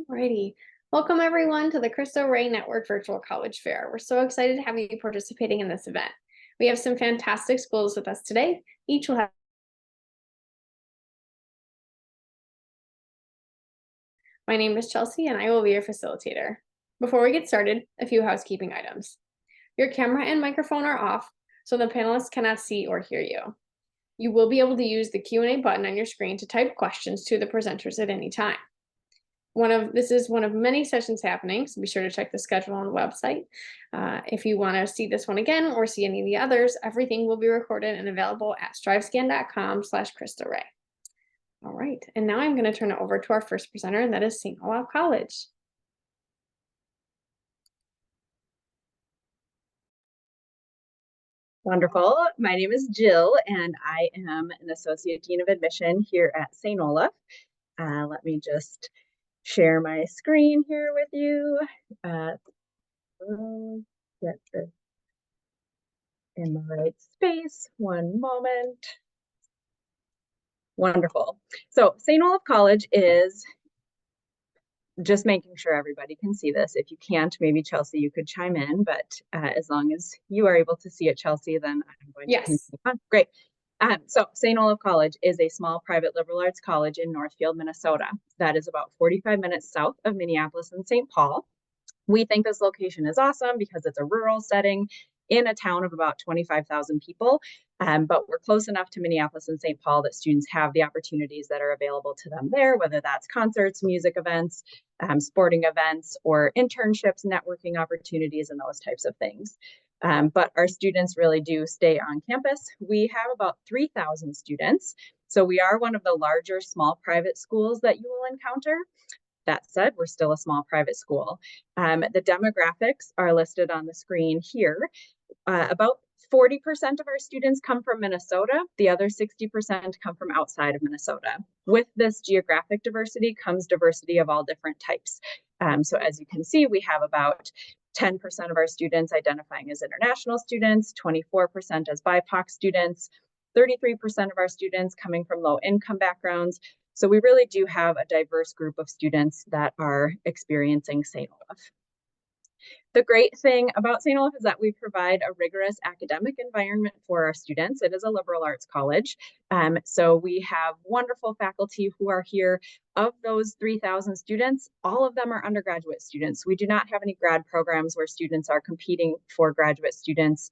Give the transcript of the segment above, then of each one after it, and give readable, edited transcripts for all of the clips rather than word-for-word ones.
Alrighty. Welcome everyone to the Cristo Rey Network Virtual College Fair. We're so excited to have you participating in this event. We have some fantastic schools with us today. Each will have. My name is Chelsea and I will be your facilitator. Before we get started, a few housekeeping items. Your camera and microphone are off, so the panelists cannot see or hear you. You will be able to use the Q&A button on your screen to type questions to the presenters at any time. This is one of many sessions happening, so be sure to check the schedule on the website. If you want to see this one again or see any of the others, everything will be recorded and available at strivescan.com/CristoRay. All right, and now I'm going to turn it over to our first presenter, and that is St. Olaf College. Wonderful. My name is Jill, and I am an Associate Dean of Admission here at St. Olaf. Let me just share my screen here with you. Get this in the right space. One moment. Wonderful. So St. Olaf College is, just making sure everybody can see this. If you can't, maybe Chelsea, you could chime in, but as long as you are able to see it, Chelsea, then I'm going to continue on. Great. So St. Olaf College is a small private liberal arts college in Northfield, Minnesota. That is about 45 minutes south of Minneapolis and St. Paul. We think this location is awesome because it's a rural setting in a town of about 25,000 people, but we're close enough to Minneapolis and St. Paul that students have the opportunities that are available to them there, whether that's concerts, music events, sporting events, or internships, networking opportunities, and those types of things. But our students really do stay on campus. We have about 3,000 students, so we are one of the larger small private schools that you will encounter. That said, we're still a small private school. The demographics are listed on the screen here. About 40% of our students come from Minnesota. The other 60% come from outside of Minnesota. With this geographic diversity comes diversity of all different types. So as you can see, we have about 10% of our students identifying as international students, 24% as BIPOC students, 33% of our students coming from low-income backgrounds. So we really do have a diverse group of students that are experiencing St. Olaf. The great thing about St. Olaf is that we provide a rigorous academic environment for our students. It is a liberal arts college. So we have wonderful faculty who are here. Of those 3,000 students, all of them are undergraduate students. We do not have any grad programs where students are competing for graduate students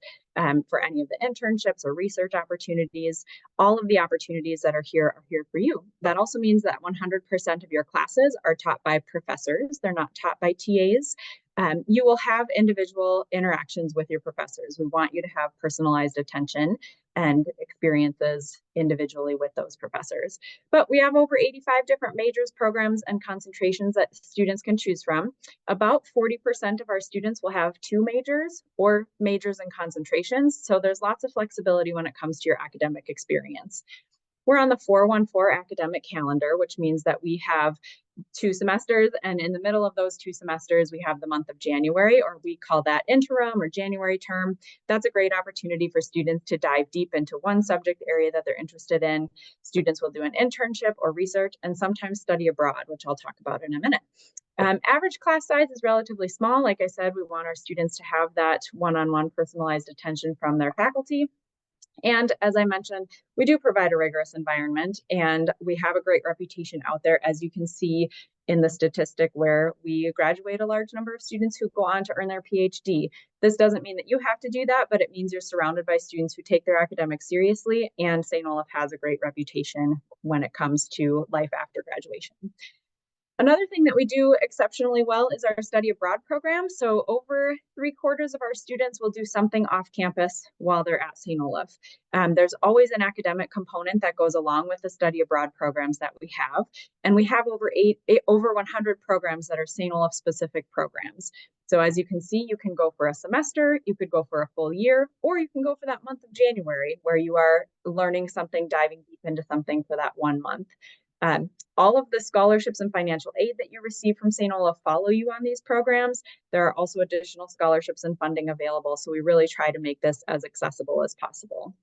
for any of the internships or research opportunities. All of the opportunities that are here for you. That also means that 100% of your classes are taught by professors. They're not taught by TAs. You will have individual interactions with your professors. We want you to have personalized attention and experiences individually with those professors. But we have over 85 different majors, programs, and concentrations that students can choose from. About 40% of our students will have 2 majors or majors and concentrations. So there's lots of flexibility when it comes to your academic experience. We're on the 414 academic calendar, which means that we have 2 semesters, and in the middle of those 2 semesters, we have the month of January, or we call that interim or January term. That's a great opportunity for students to dive deep into one subject area that they're interested in. Students will do an internship or research and sometimes study abroad, which I'll talk about in a minute. Average class size is relatively small. Like I said, we want our students to have that one-on-one personalized attention from their faculty. And as I mentioned, we do provide a rigorous environment, and we have a great reputation out there, as you can see in the statistic where we graduate a large number of students who go on to earn their PhD. This doesn't mean that you have to do that, but it means you're surrounded by students who take their academics seriously, and St. Olaf has a great reputation when it comes to life after graduation. Another thing that we do exceptionally well is our study abroad program. So over 3/4 of our students will do something off campus while they're at St. Olaf. There's always an academic component that goes along with the study abroad programs that we have. And we have over 100 programs that are St. Olaf specific programs. So as you can see, you can go for a semester, you could go for a full year, or you can go for that month of January where you are learning something, diving deep into something for that 1 month. All of the scholarships and financial aid that you receive from St. Olaf follow you on these programs. There are also additional scholarships and funding available, so we really try to make this as accessible as possible.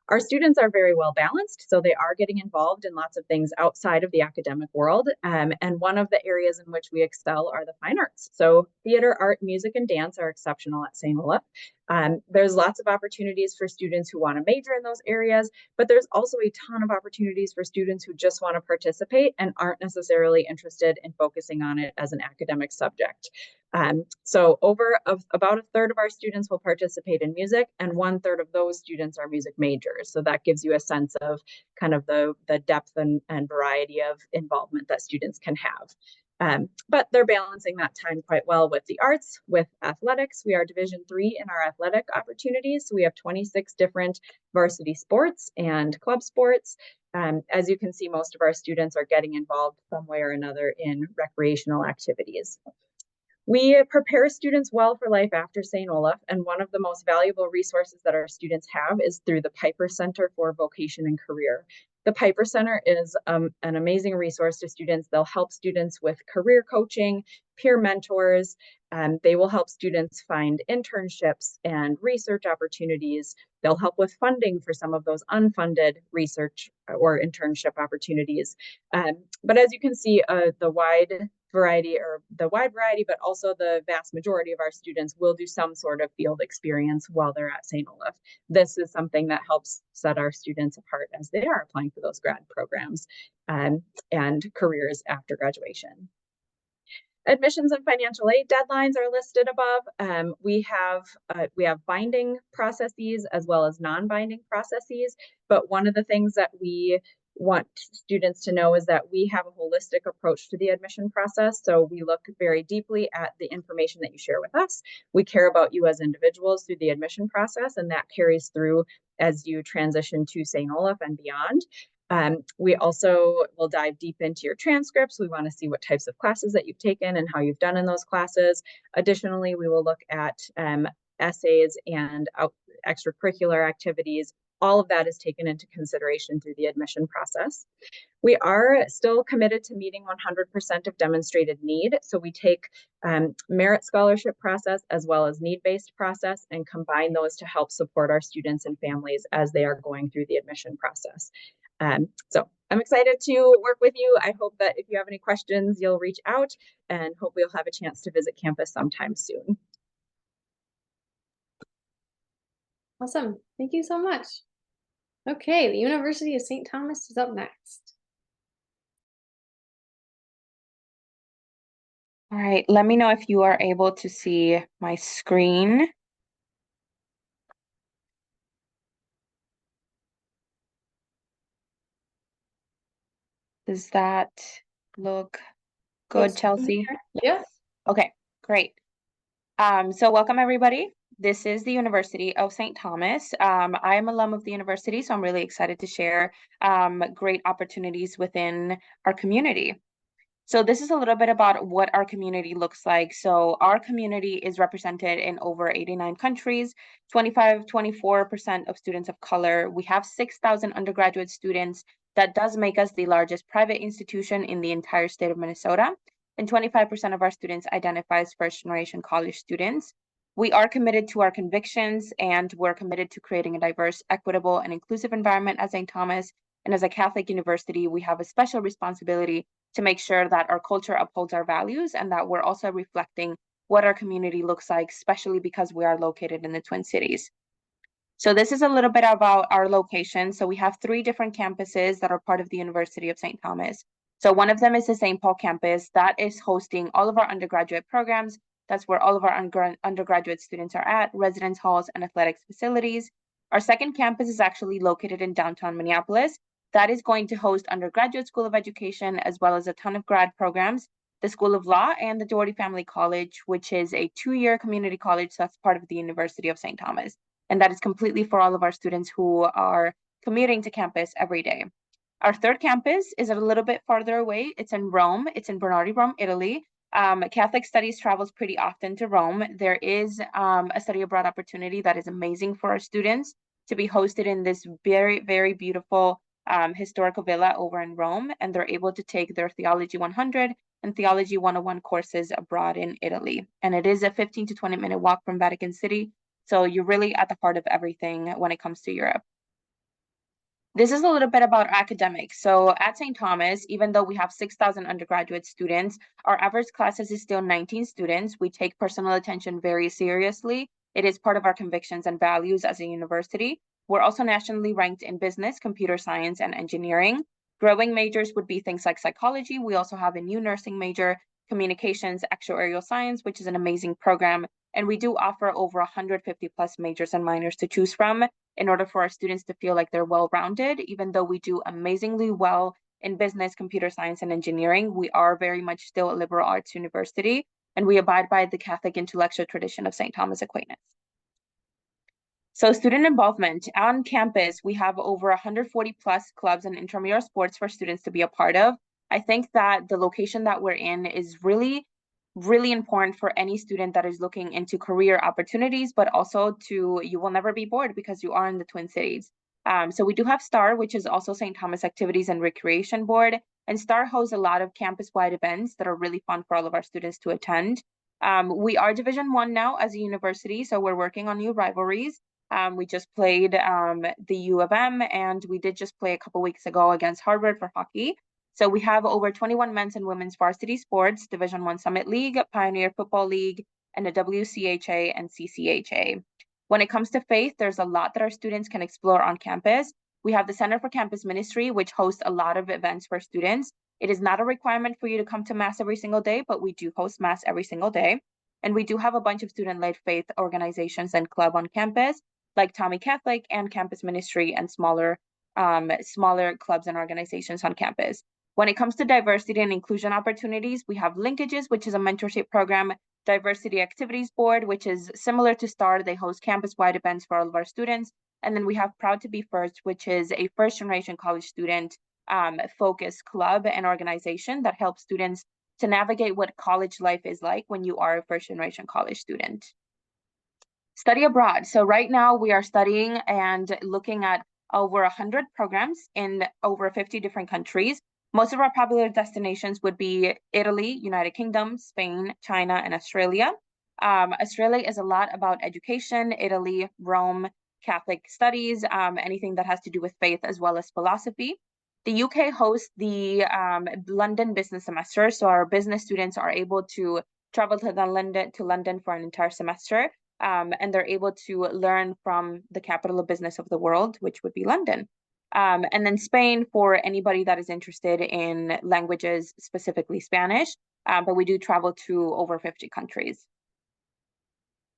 Our students are very well balanced, so they are getting involved in lots of things outside of the academic world. And one of the areas in which we excel are the fine arts. So theater, art, music, and dance are exceptional at St. Olaf. There's lots of opportunities for students who want to major in those areas, but there's also a ton of opportunities for students who just want to participate and aren't necessarily interested in focusing on it as an academic subject. So about a third of our students will participate in music, and 1/3 of those students are music majors. So that gives you a sense of kind of the depth and variety of involvement that students can have. But they're balancing that time quite well with the arts, with athletics. We are Division III in our athletic opportunities. So we have 26 different varsity sports and club sports. As you can see, most of our students are getting involved some way or another in recreational activities. We prepare students well for life after St. Olaf, and one of the most valuable resources that our students have is through the Piper Center for Vocation and Career. The Piper Center is an amazing resource to students. They'll help students with career coaching, peer mentors. They will help students find internships and research opportunities. They'll help with funding for some of those unfunded research or internship opportunities. But as you can see, the wide variety, but also the vast majority of our students will do some sort of field experience while they're at St. Olaf. This is something that helps set our students apart as they are applying for those grad programs and careers after graduation. Admissions and financial aid deadlines are listed above. We have binding processes as well as non-binding processes, but one of the things that we want students to know is that we have a holistic approach to the admission process. So we look very deeply at the information that you share with us. We care about you as individuals through the admission process, and that carries through as you transition to St. Olaf and beyond. We also will dive deep into your transcripts. We want to see what types of classes that you've taken and how you've done in those classes. Additionally, we will look at essays and extracurricular activities. All of that is taken into consideration through the admission process. We are still committed to meeting 100% of demonstrated need. So we take merit scholarship process as well as need-based process and combine those to help support our students and families as they are going through the admission process. So I'm excited to work with you. I hope that if you have any questions, you'll reach out, and hope we'll have a chance to visit campus sometime soon. Awesome. Thank you so much. Okay, the University of St. Thomas is up next. All right, let me know if you are able to see my screen. Does that look good, Chelsea? Yeah. Okay, great. So welcome everybody. This is the University of St. Thomas. I am alum of the university, so I'm really excited to share great opportunities within our community. So this is a little bit about what our community looks like. So our community is represented in over 89 countries, 24% of students of color. We have 6,000 undergraduate students. That does make us the largest private institution in the entire state of Minnesota. And 25% of our students identify as first-generation college students. We are committed to our convictions, and we're committed to creating a diverse, equitable, and inclusive environment at St. Thomas. And as a Catholic university, we have a special responsibility to make sure that our culture upholds our values and that we're also reflecting what our community looks like, especially because we are located in the Twin Cities. So this is a little bit about our location. So we have 3 different campuses that are part of the University of St. Thomas. So one of them is the St. Paul campus that is hosting all of our undergraduate programs. That's where all of our undergraduate students are at, residence halls and athletics facilities. Our second campus is actually located in downtown Minneapolis. That is going to host undergraduate school of education, as well as a ton of grad programs, the School of Law and the Doherty Family College, which is a 2-year community college that's part of the University of St. Thomas. And that is completely for all of our students who are commuting to campus every day. Our third campus is a little bit farther away. It's in Rome. It's in Bernardi, Rome, Italy. Catholic Studies travels pretty often to Rome. There is a study abroad opportunity that is amazing for our students to be hosted in this very, very beautiful historical villa over in Rome, and they're able to take their Theology 100 and Theology 101 courses abroad in Italy. And it is a 15 to 20-minute walk from Vatican City, so you're really at the heart of everything when it comes to Europe. This is a little bit about academics. So at St. Thomas, even though we have 6,000 undergraduate students, our average classes is still 19 students. We take personal attention very seriously. It is part of our convictions and values as a university. We're also nationally ranked in business, computer science, and engineering. Growing majors would be things like psychology. We also have a new nursing major, communications, actuarial science, which is an amazing program. And we do offer over 150 plus majors and minors to choose from in order for our students to feel like they're well-rounded. Even though we do amazingly well in business, computer science, and engineering, we are very much still a liberal arts university, and we abide by the Catholic intellectual tradition of St. Thomas Aquinas. So student involvement on campus, we have over 140 plus clubs and intramural sports for students to be a part of. I think that the location that we're in is really important for any student that is looking into career opportunities, but also you will never be bored because you are in the Twin Cities. So we do have STAR, which is also St. Thomas Activities and Recreation Board, and STAR hosts a lot of campus-wide events that are really fun for all of our students to attend. We are Division I now as a university, so we're working on new rivalries. We just played the U of M, and we did just play a couple weeks ago against Harvard for hockey. So we have over 21 men's and women's varsity sports, Division I Summit League, Pioneer Football League, and the WCHA and CCHA. When it comes to faith, there's a lot that our students can explore on campus. We have the Center for Campus Ministry, which hosts a lot of events for students. It is not a requirement for you to come to Mass every single day, but we do host Mass every single day. And we do have a bunch of student-led faith organizations and club on campus, like Tommy Catholic and Campus Ministry, and smaller clubs and organizations on campus. When it comes to diversity and inclusion opportunities, we have Linkages, which is a mentorship program, Diversity Activities Board, which is similar to STAR. They host campus-wide events for all of our students. And then we have Proud to Be First, which is a first-generation college student focused club and organization that helps students to navigate what college life is like when you are a first-generation college student. Study abroad. So right now we are studying and looking at over 100 programs in over 50 different countries. Most of our popular destinations would be Italy, United Kingdom, Spain, China, and Australia. Australia is a lot about education, Italy, Rome, Catholic studies, anything that has to do with faith as well as philosophy. The UK hosts the London business semester, so our business students are able to travel to London for an entire semester, and they're able to learn from the capital of business of the world, which would be London. And then Spain for anybody that is interested in languages, specifically Spanish, but we do travel to over 50 countries.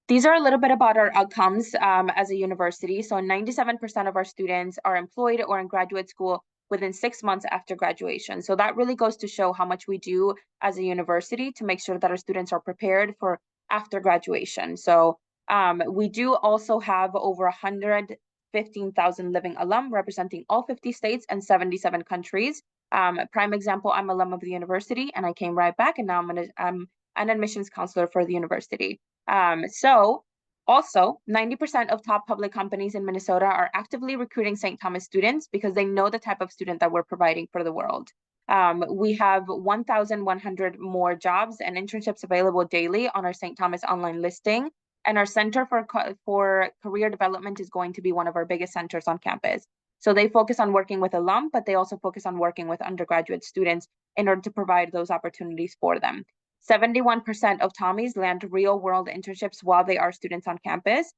These are a little bit about our outcomes as a university. So 97% of our students are employed or in graduate school within 6 months after graduation. So that really goes to show how much we do as a university to make sure that our students are prepared for after graduation. So we do also have over 115,000 living alum representing all 50 states and 77 countries. Prime example, I'm alum of the university and I came right back, and now I'm an admissions counselor for the university. So also 90% of top public companies in Minnesota are actively recruiting St. Thomas students because they know the type of student that we're providing for the world. We have 1,100 more jobs and internships available daily on our St. Thomas online listing. And our Center for Career Development is going to be one of our biggest centers on campus. So they focus on working with alum, but they also focus on working with undergraduate students in order to provide those opportunities for them. 71% of Tommies land real world internships while they are students on campus.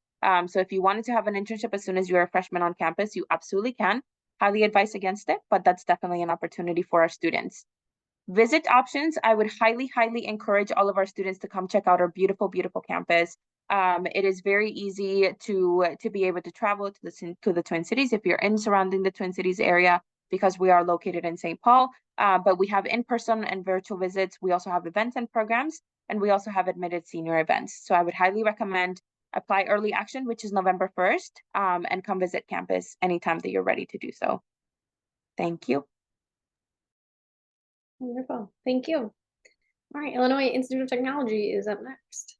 So if you wanted to have an internship as soon as you're a freshman on campus, you absolutely can. Highly advise against it, but that's definitely an opportunity for our students. Visit options, I would highly encourage all of our students to come check out our beautiful, beautiful campus. It is very easy to be able to travel to the Twin Cities if you're in surrounding the Twin Cities area, because we are located in St. Paul, but we have in-person and virtual visits. We also have events and programs, and we also have admitted senior events. So I would highly recommend apply early action, which is November 1st, and come visit campus anytime that you're ready to do so. Thank you. Wonderful. Thank you. All right, Illinois Institute of Technology is up next.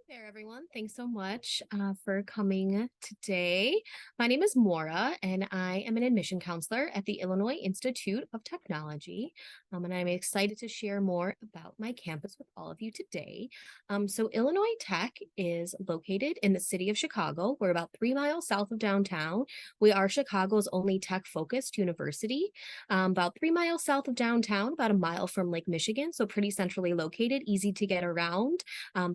Hey there, everyone. Thanks so much for coming today. My name is Maura, and I am an admission counselor at the Illinois Institute of Technology. And I'm excited to share more about my campus with all of you today. So Illinois Tech is located in the city of Chicago. We're about 3 miles south of downtown. We are Chicago's only tech-focused university. About 3 miles south of downtown, about a mile from Lake Michigan, so pretty centrally located, easy to get around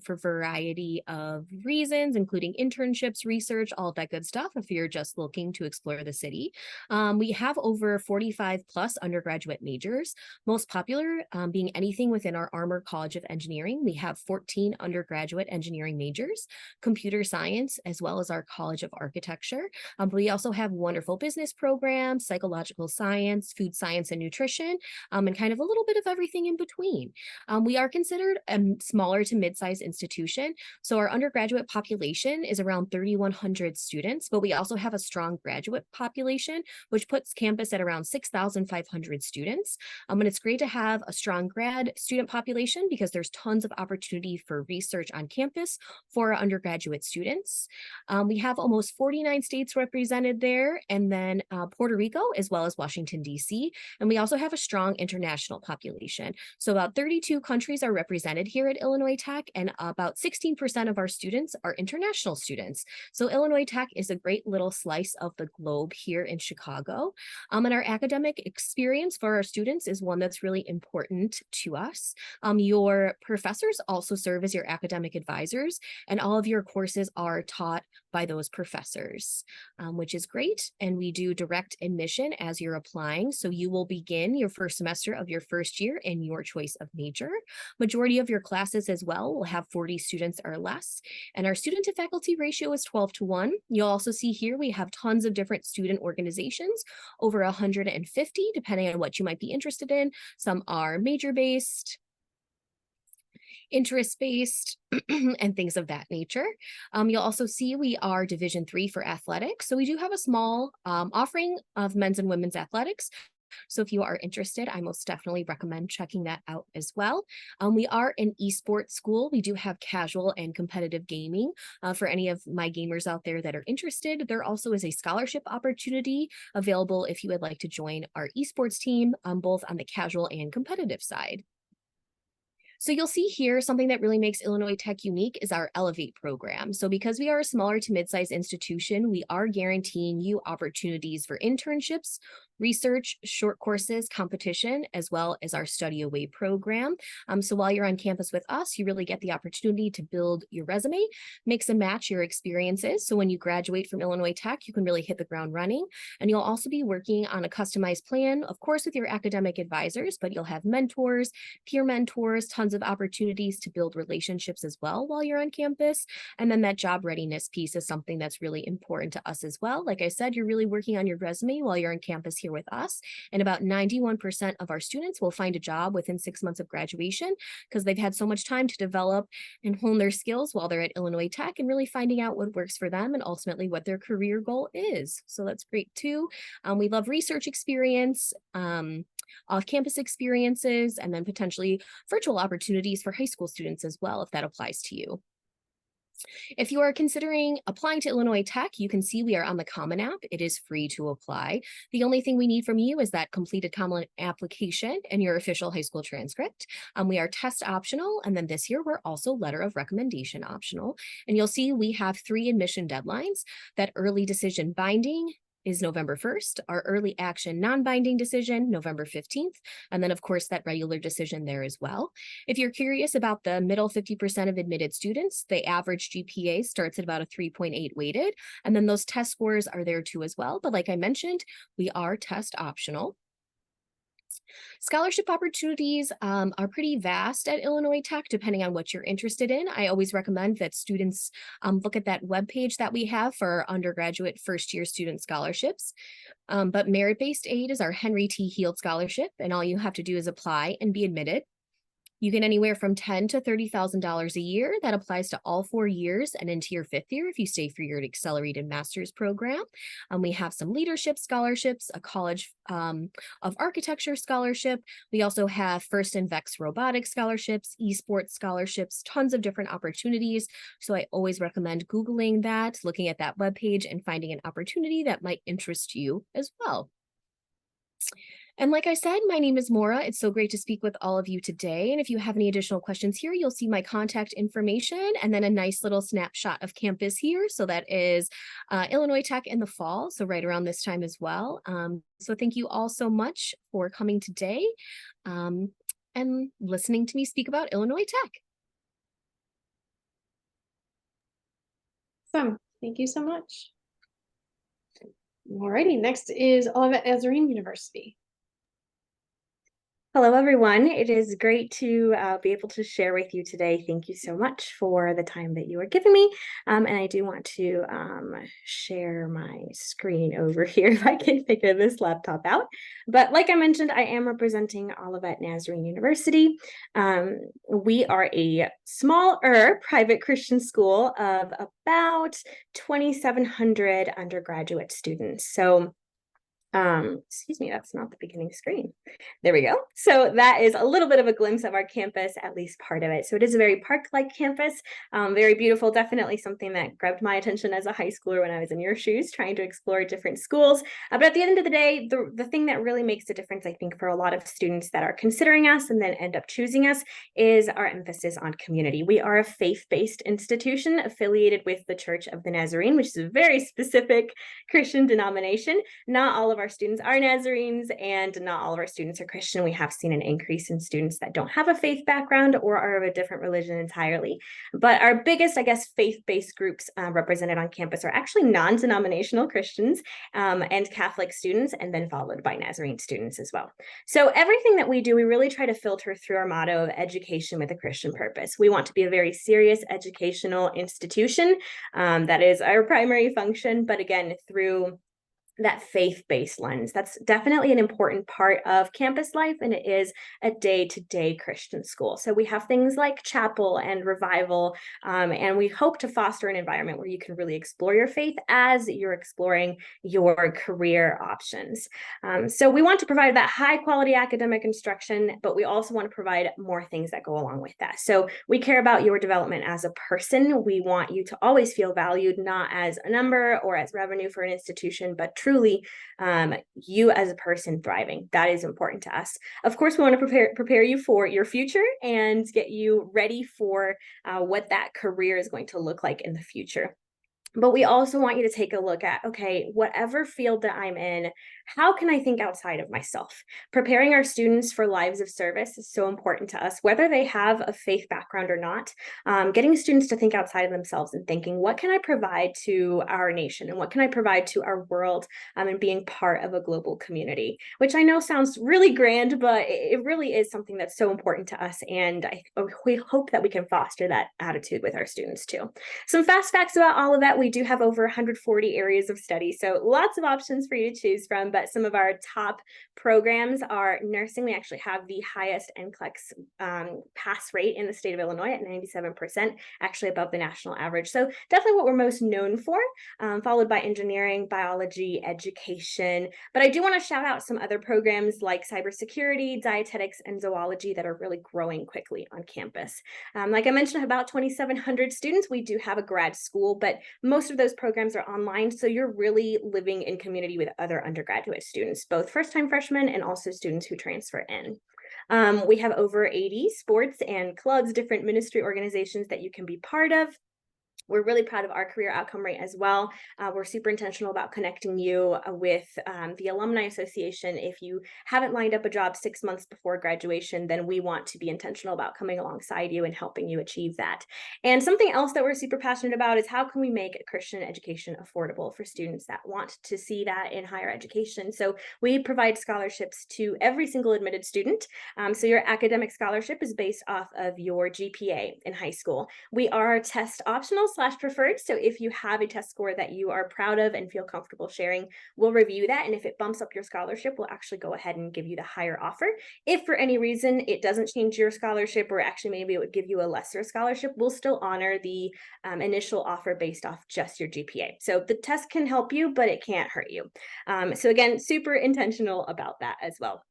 for a variety of reasons, including internships, research, all of that good stuff if you're just looking to explore the city. We have over 45 plus undergraduate majors, most popular being anything within our Olaf College of Engineering. We have 14 undergraduate engineering majors, computer science, as well as our College of Architecture. But we also have wonderful business programs, psychological science, food science and nutrition, and kind of a little bit of everything in between. We are considered a smaller to mid-sized institution. So our undergraduate population is around 3,100 students, but we also have a strong graduate population, which puts campus at around 6,500 students. And it's great to have a strong grad student population because there's tons of opportunity for research on campus for our undergraduate students. We have almost 49 states represented there, and then Puerto Rico, as well as Washington, D.C. And we also have a strong international population. So about 32 countries are represented here at Illinois Tech, and about 16% of our students are international students. So Illinois Tech is a great little slice of the globe here in Chicago. And our academic experience for our students is one that's really important to us. Your professors also serve as your academic advisors, and all of your courses are taught by those professors, which is great. And we do direct admission as you're applying. So you will begin your first semester of your first year in your choice of major. Majority of your classes as well will have 40 students or less. And our student to faculty ratio is 12:1. You'll also see here we have tons of different student organizations, over 150, depending on what you might be interested in. Some are major-based, interest-based, and things of that nature. You'll also see we are Division III for athletics. So we do have a small offering of men's and women's athletics. So if you are interested, I most definitely recommend checking that out as well. We are an esports school. We do have casual and competitive gaming for any of my gamers out there that are interested. There also is a scholarship opportunity available if you would like to join our esports team, both on the casual and competitive side. So you'll see here something that really makes Illinois Tech unique is our Olivet program. So because we are a smaller to mid-sized institution, we are guaranteeing you opportunities for internships, research, short courses, competition, as well as our study away program. So while you're on campus with us, you really get the opportunity to build your resume, mix and match your experiences. So when you graduate from Illinois Tech, you can really hit the ground running. And you'll also be working on a customized plan, of course, with your academic advisors, but you'll have mentors, peer mentors, tons of opportunities to build relationships as well while you're on campus. And then that job readiness piece is something that's really important to us as well. Like I said, you're really working on your resume while you're on campus here with us. And about 91% of our students will find a job within 6 months of graduation because they've had so much time to develop and hone their skills while they're at Illinois Tech and really finding out what works for them and ultimately what their career goal is. So that's great too. We love research experience, off-campus experiences, and then potentially virtual opportunities for high school students as well, if that applies to you. If you are considering applying to Illinois Tech, you can see we are on the Common App. It is free to apply. The only thing we need from you is that completed Common application and your official high school transcript. We are test optional, and then this year we're also letter of recommendation optional. And you'll see we have 3 admission deadlines. That early decision binding is November 1st, our early action non-binding decision, November 15th, and then of course that regular decision there as well. If you're curious about the middle 50% of admitted students, the average GPA starts at about a 3.8 weighted, and then those test scores are there too as well. But like I mentioned, we are test optional. Scholarship opportunities are pretty vast at Illinois Tech, depending on what you're interested in. I always recommend that students look at that webpage that we have for our undergraduate first-year student scholarships. But merit-based aid is our Henry T. Heald Scholarship, and all you have to do is apply and be admitted. You get anywhere from $10,000 to $30,000 a year. That applies to all 4 years and into your 5th year if you stay for your accelerated master's program. We have some leadership scholarships, a College of Architecture scholarship. We also have First and Vex robotics scholarships, esports scholarships, tons of different opportunities. So I always recommend Googling that, looking at that webpage and finding an opportunity that might interest you as well. And like I said, my name is Maura. It's so great to speak with all of you today. And if you have any additional questions here, you'll see my contact information and then a nice little snapshot of campus here. So that is Illinois Tech in the fall, so right around this time as well. So thank you all so much for coming today and listening to me speak about Illinois Tech. Awesome. Thank you so much. Alrighty, next is Olivet Nazarene University. Hello, everyone. It is great to be able to share with you today. Thank you so much for the time that you are giving me. And I do want to share my screen over here if I can figure this laptop out. But like I mentioned, I am representing Olivet Nazarene University. We are a smaller private Christian school of about 2,700 undergraduate students. So excuse me, that's not the beginning screen. There we go. So that is a little bit of a glimpse of our campus, at least part of it. So it is a very park-like campus, very beautiful, definitely something that grabbed my attention as a high schooler when I was in your shoes, trying to explore different schools. But at the end of the day, the thing that really makes a difference, I think, for a lot of students that are considering us and then end up choosing us is our emphasis on community. We are a faith-based institution affiliated with the Church of the Nazarene, which is a very specific Christian denomination. Not all of our students are Nazarenes and not all of our students are Christian. We have seen an increase in students that don't have a faith background or are of a different religion entirely. But our biggest, I guess, faith-based groups represented on campus are actually non-denominational Christians and Catholic students, and then followed by Nazarene students as well. So everything that we do, we really try to filter through our motto of education with a Christian purpose. We want to be a very serious educational institution. That is our primary function, but again, through that faith-based lens. That's definitely an important part of campus life, and it is a day-to-day Christian school. So we have things like chapel and revival, and we hope to foster an environment where you can really explore your faith as you're exploring your career options. So we want to provide that high-quality academic instruction, but we also want to provide more things that go along with that. So we care about your development as a person. We want you to always feel valued, not as a number or as revenue for an institution, but truly you as a person thriving. That is important to us. Of course, we want to prepare you for your future and get you ready for what that career is going to look like in the future. But we also want you to take a look at, okay, whatever field that I'm in, how can I think outside of myself? Preparing our students for lives of service is so important to us, whether they have a faith background or not. Getting students to think outside of themselves and thinking, what can I provide to our nation and what can I provide to our world, and being part of a global community, which I know sounds really grand, but it really is something that's so important to us. And we hope that we can foster that attitude with our students too. Some fast facts about all of that. We do have over 140 areas of study, so lots of options for you to choose from, but some of our top programs are nursing. We actually have the highest NCLEX pass rate in the state of Illinois at 97%, actually above the national average. So definitely what we're most known for, followed by engineering, biology, education. But I do want to shout out some other programs like cybersecurity, dietetics, and zoology that are really growing quickly on campus. Like I mentioned, about 2,700 students. We do have a grad school, but most of those programs are online, so you're really living in community with other undergraduate students, both first-time freshmen and also students who transfer in. We have over 80 sports and clubs, different ministry organizations that you can be part of. We're really proud of our career outcome rate as well. We're super intentional about connecting you with the Alumni Association. If you haven't lined up a job 6 months before graduation, then we want to be intentional about coming alongside you and helping you achieve that. And something else that we're super passionate about is how can we make Christian education affordable for students that want to see that in higher education. So we provide scholarships to every single admitted student. So your academic scholarship is based off of your GPA in high school. We are test optional, optional/preferred. So if you have a test score that you are proud of and feel comfortable sharing, we'll review that. And if it bumps up your scholarship, we'll actually go ahead and give you the higher offer. If for any reason it doesn't change your scholarship, or actually maybe it would give you a lesser scholarship, we'll still honor the initial offer based off just your GPA. So the test can help you, but it can't hurt you. So again, super intentional about that as well.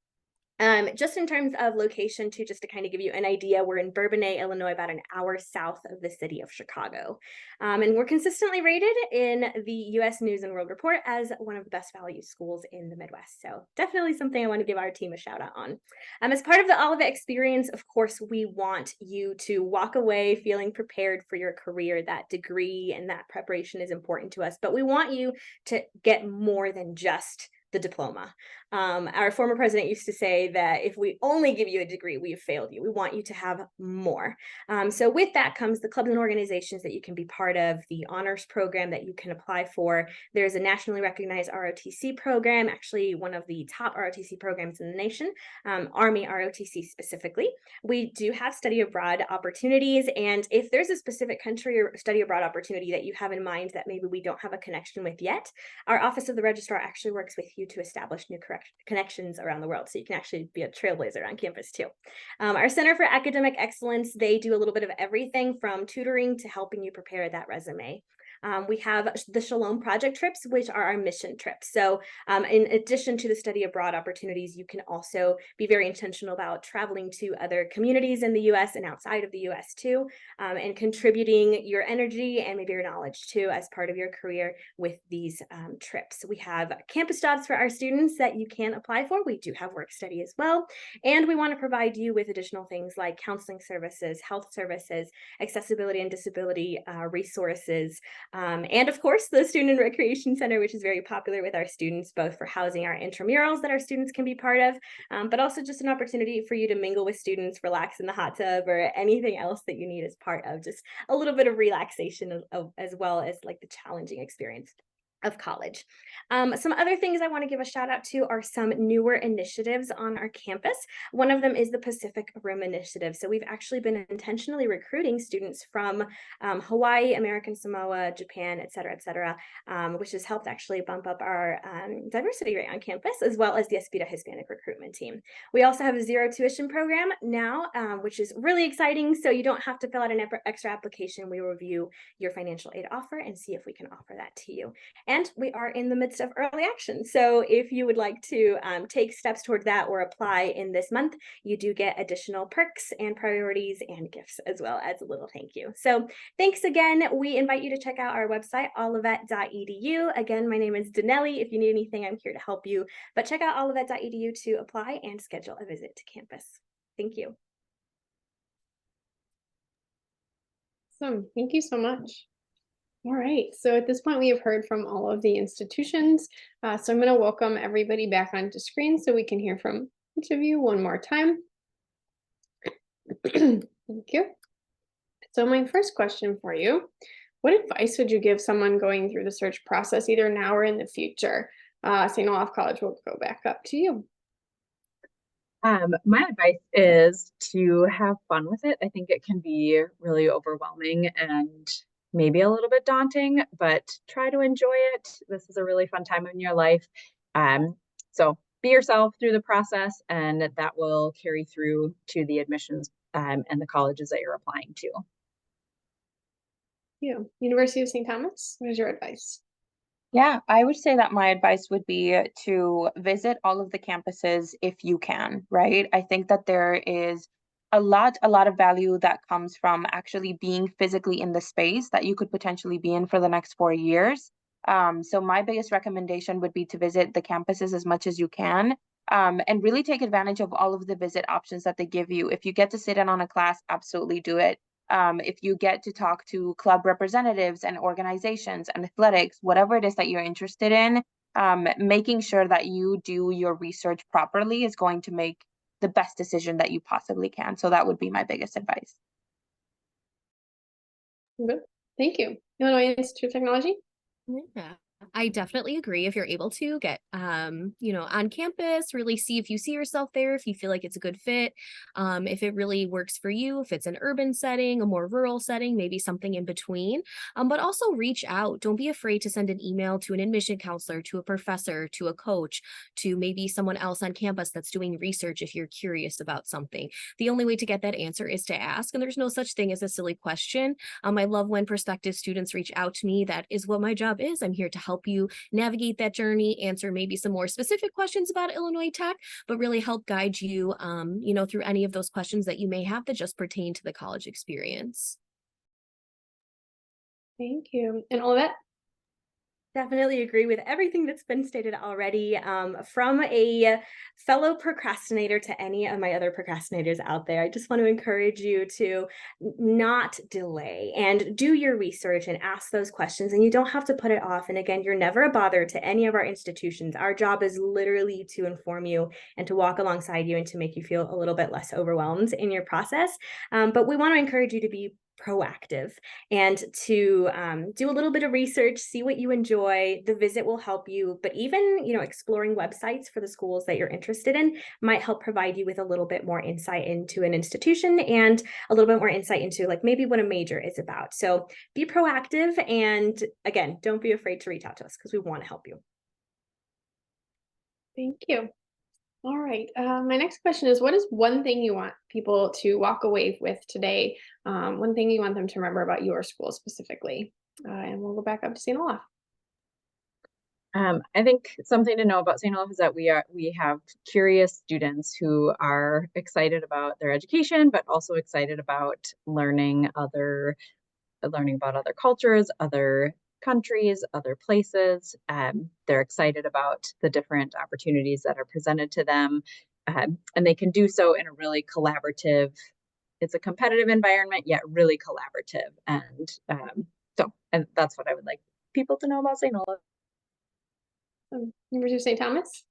Just in terms of location too, just to kind of give you an idea, we're in Bourbonnais, Illinois, about an hour south of the city of Chicago. And we're consistently rated in the US News and World Report as one of the best value schools in the Midwest. So definitely something I want to give our team a shout out on. As part of the Olivet experience, of course, we want you to walk away feeling prepared for your career. That degree and that preparation is important to us, but we want you to get more than just the diploma. Our former president used to say that if we only give you a degree, we have failed you. We want you to have more. So with that comes the clubs and organizations that you can be part of, the honors program that you can apply for. There's a nationally recognized ROTC program, actually one of the top ROTC programs in the nation, Army ROTC specifically. We do have study abroad opportunities. And if there's a specific country or study abroad opportunity that you have in mind that maybe we don't have a connection with yet, our Office of the Registrar actually works with you to establish new connections around the world. So you can actually be a trailblazer on campus too. Our Center for Academic Excellence, they do a little bit of everything from tutoring to helping you prepare that resume. We have the Shalom Project trips, which are our mission trips. So in addition to the study abroad opportunities, you can also be very intentional about traveling to other communities in the US and outside of the US too, and contributing your energy and maybe your knowledge too as part of your career with these trips. We have campus jobs for our students that you can apply for. We do have work study as well. And we want to provide you with additional things like counseling services, health services, accessibility and disability resources, and of course, the Student and Recreation Center, which is very popular with our students, both for housing our intramurals that our students can be part of, but also just an opportunity for you to mingle with students, relax in the hot tub, or anything else that you need as part of just a little bit of relaxation as well as like the challenging experience of college. Some other things I want to give a shout out to are some newer initiatives on our campus. One of them is the Pacific Rim Initiative. So we've actually been intentionally recruiting students from Hawaii, American Samoa, Japan, et cetera, which has helped actually bump up our diversity rate on campus, as well as the Aspida Hispanic recruitment team. We also have a zero tuition program now, which is really exciting. So you don't have to fill out an extra application. We review your financial aid offer and see if we can offer that to you. And we are in the midst of early action. So if you would like to take steps towards that or apply in this month, you do get additional perks and priorities and gifts as well as a little thank you. So thanks again. We invite you to check out our website, olivet.edu. Again, my name is Danelli. If you need anything, I'm here to help you. But check out olivet.edu to apply and schedule a visit to campus. Thank you. Awesome. Thank you so much. All right, so at this point, we have heard from all of the institutions. So I'm going to welcome everybody back onto screen so we can hear from each of you one more time. Thank you. So my first question for you, what advice would you give someone going through the search process, either now or in the future? St. Olaf College will go back up to you. My advice is to have fun with it. I think it can be really overwhelming and maybe a little bit daunting, but try to enjoy it. This is a really fun time in your life. So be yourself through the process, and that will carry through to the admissions and the colleges that you're applying to. Yeah. University of St. Thomas, what is your advice? Yeah, I would say that my advice would be to visit all of the campuses if you can, right? I think that there is a lot of value that comes from actually being physically in the space that you could potentially be in for the next 4 years. So my biggest recommendation would be to visit the campuses as much as you can, and really take advantage of all of the visit options that they give you. If you get to sit in on a class, absolutely do it. If you get to talk to club representatives and organizations and athletics, whatever it is that you're interested in, making sure that you do your research properly is going to make the best decision that you possibly can. So that would be my biggest advice. Good. Thank you. Illinois Institute of Technology? Yeah. I definitely agree. If you're able to get, on campus, really see if you see yourself there, if you feel like it's a good fit, if it really works for you, if it's an urban setting, a more rural setting, maybe something in between. But also reach out. Don't be afraid to send an email to an admission counselor, to a professor, to a coach, to maybe someone else on campus that's doing research if you're curious about something. The only way to get that answer is to ask, and there's no such thing as a silly question. I love when prospective students reach out to me. That is what my job is. I'm here to help you navigate that journey, answer maybe some more specific questions about Illinois Tech, but really help guide you, through any of those questions that you may have that just pertain to the college experience. Thank you. And Olivet? Definitely agree with everything that's been stated already. From a fellow procrastinator to any of my other procrastinators out there, I just want to encourage you to not delay and do your research and ask those questions. And you don't have to put it off. And again, you're never a bother to any of our institutions. Our job is literally to inform you and to walk alongside you and to make you feel a little bit less overwhelmed in your process. But we want to encourage you to be proactive and to do a little bit of research, see what you enjoy. The visit will help you, but even, exploring websites for the schools that you're interested in might help provide you with a little bit more insight into an institution and a little bit more insight into like maybe what a major is about. So be proactive, and again, don't be afraid to reach out to us because we want to help you. Thank you. All right. My next question is, what is one thing you want people to walk away with today? One thing you want them to remember about your school specifically? And we'll go back up to St. Olaf. I think something to know about St. Olaf is that we have curious students who are excited about their education, but also excited about learning about other cultures, other countries, other places. They're excited about the different opportunities that are presented to them. And they can do so in a really collaborative, it's a competitive environment, yet really collaborative. And and that's what I would like people to know about St. Olaf. University of St. Thomas?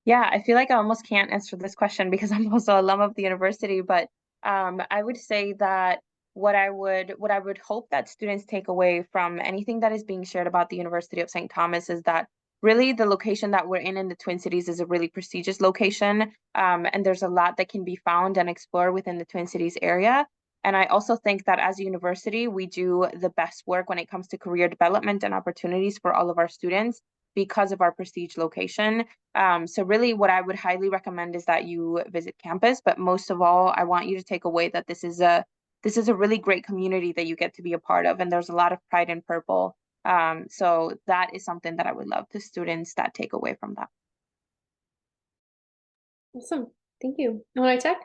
Yeah, I feel like I almost can't answer this question because I'm also a alum of the university, but I would say that what I would hope that students take away from anything that is being shared about the University of St. Thomas is that really the location that we're in the Twin Cities is a really prestigious location, and there's a lot that can be found and explored within the Twin Cities area. And I also think that as a university, we do the best work when it comes to career development and opportunities for all of our students because of our prestige location. So really what I would highly recommend is that you visit campus, but most of all, I want you to take away that this is a really great community that you get to be a part of, and there's a lot of pride in purple. So that is something that I would love the students that take away from that. Awesome. Thank you. Illinois Tech?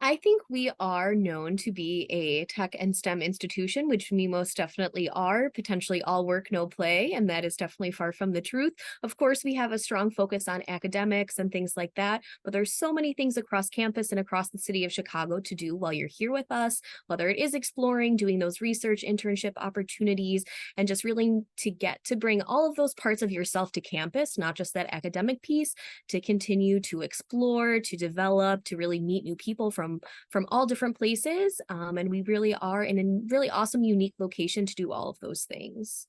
I think we are known to be a tech and STEM institution, which we most definitely are, potentially all work, no play, and that is definitely far from the truth. Of course, we have a strong focus on academics and things like that, but there's so many things across campus and across the city of Chicago to do while you're here with us, whether it is exploring, doing those research, internship opportunities, and just really to get to bring all of those parts of yourself to campus, not just that academic piece, to continue to explore, to develop, to really meet new people from all different places. And we really are in a really awesome, unique location to do all of those things.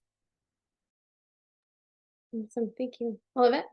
Awesome. Thank you. Olivet?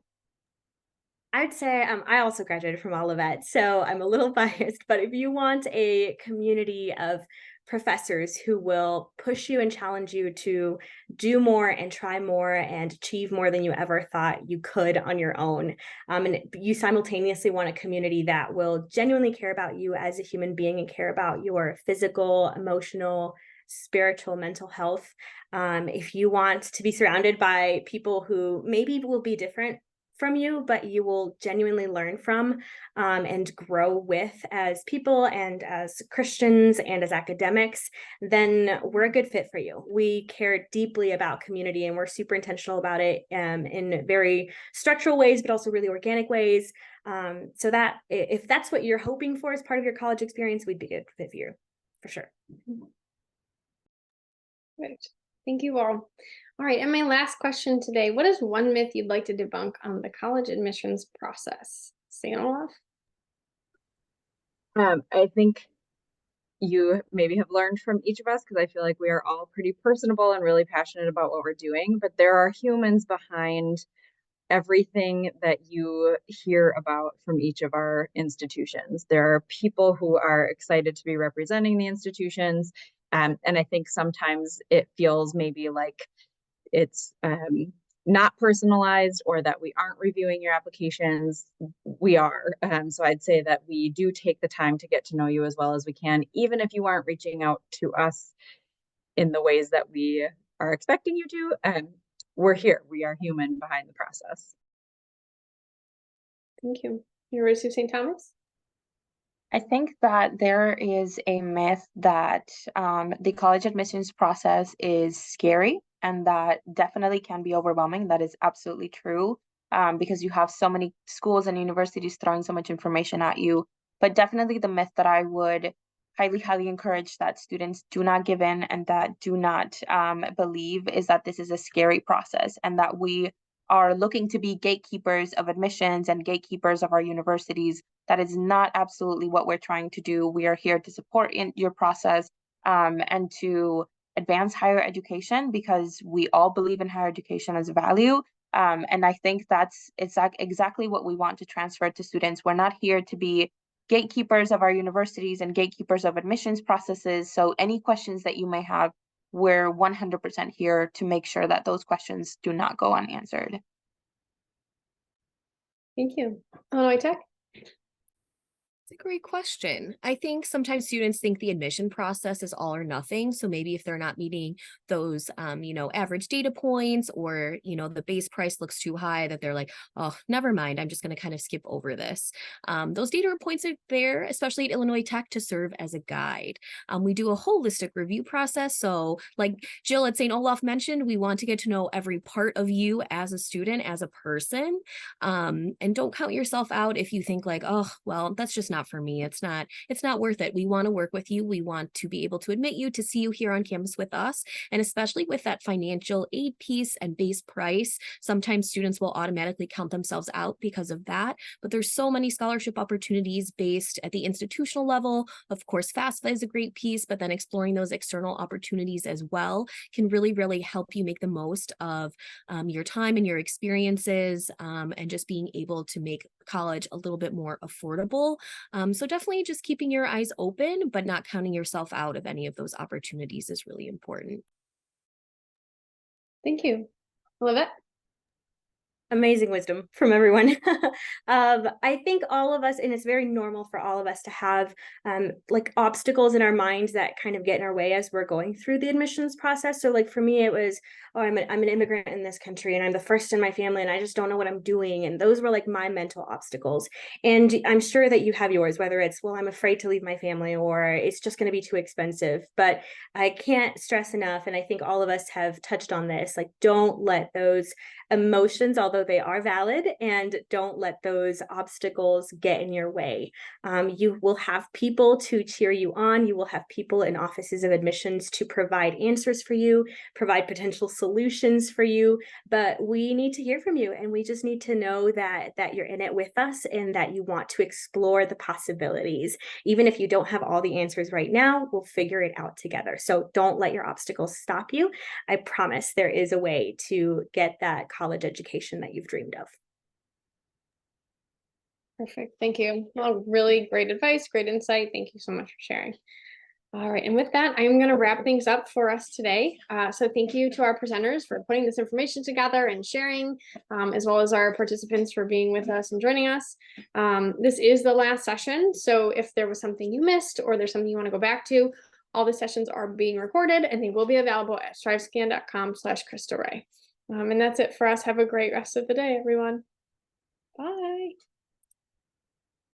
I'd say I also graduated from Olivet, so I'm a little biased, but if you want a community of professors who will push you and challenge you to do more and try more and achieve more than you ever thought you could on your own, and you simultaneously want a community that will genuinely care about you as a human being and care about your physical, emotional, spiritual, mental health. If you want to be surrounded by people who maybe will be different from you, but you will genuinely learn from and grow with as people and as Christians and as academics, then we're a good fit for you. We care deeply about community and we're super intentional about it in very structural ways, but also really organic ways. So that if that's what you're hoping for as part of your college experience, we'd be a good fit for you, for sure. Great. Thank you all. All right, and my last question today, what is one myth you'd like to debunk on the college admissions process? St. Olaf? I think you maybe have learned from each of us, because I feel like we are all pretty personable and really passionate about what we're doing, but there are humans behind everything that you hear about from each of our institutions. There are people who are excited to be representing the institutions. And I think sometimes it feels maybe like it's not personalized, or that we aren't reviewing your applications. We are. So I'd say that we do take the time to get to know you as well as we can, even if you aren't reaching out to us in the ways that we are expecting you to. We're here. We are human behind the process. Thank you. University of St. Thomas? I think that there is a myth that the college admissions process is scary, and that definitely can be overwhelming. That is absolutely true, because you have so many schools and universities throwing so much information at you. But definitely the myth that I would highly encourage that students do not give in and that do not believe is that this is a scary process, and that we are looking to be gatekeepers of admissions and gatekeepers of our universities. That is not absolutely what we're trying to do. We are here to support in your process, and to advance higher education, because we all believe in higher education as a value. And I think that's exactly what we want to transfer to students. We're not here to be gatekeepers of our universities and gatekeepers of admissions processes. So any questions that you may have, we're 100% here to make sure that those questions do not go unanswered. Thank you. Illinois Tech? It's a great question. I think sometimes students think the admission process is all or nothing. So maybe if they're not meeting those, average data points, or, the base price looks too high, that they're like, oh, never mind, I'm just going to kind of skip over this. Those data points are there, especially at Illinois Tech, to serve as a guide. We do a holistic review process. So like Jill at St. Olaf mentioned, we want to get to know every part of you as a student, as a person. And don't count yourself out if you think like, oh, well, that's just not for me. It's not worth it. We want to work with you. We want to be able to admit you, to see you here on campus with us. And especially with that financial aid piece and base price, sometimes students will automatically count themselves out because of that. But there's so many scholarship opportunities based at the institutional level. Of course, FAFSA is a great piece, but then exploring those external opportunities as well can really help you make the most of your time and your experiences, and just being able to make college a little bit more affordable. So definitely just keeping your eyes open, but not counting yourself out of any of those opportunities is really important. Thank you. Olivet? Amazing wisdom from everyone. I think all of us, and it's very normal for all of us to have like obstacles in our minds that kind of get in our way as we're going through the admissions process. So like for me, it was, oh, I'm an immigrant in this country, and I'm the first in my family, and I just don't know what I'm doing. And those were like my mental obstacles. And I'm sure that you have yours, whether it's, well, I'm afraid to leave my family, or it's just going to be too expensive. But I can't stress enough, and I think all of us have touched on this, like don't let those emotions, although they are valid, and don't let those obstacles get in your way. You will have people to cheer you on. You will have people in offices of admissions to provide answers for you, provide potential solutions for you, but we need to hear from you, and we just need to know that you're in it with us and that you want to explore the possibilities. Even if you don't have all the answers right now, we'll figure it out together. So don't let your obstacles stop you. I promise there is a way to get that college education that you've dreamed of. Perfect. Thank you. Well, really great advice, great insight. Thank you so much for sharing. All right, and with that, I'm going to wrap things up for us today. So thank you to our presenters for putting this information together and sharing, as well as our participants for being with us and joining us. This is the last session, so if there was something you missed or there's something you want to go back to, all the sessions are being recorded and they will be available at strivescan.com/Cristo Rey. And that's it for us. Have a great rest of the day, everyone. Bye.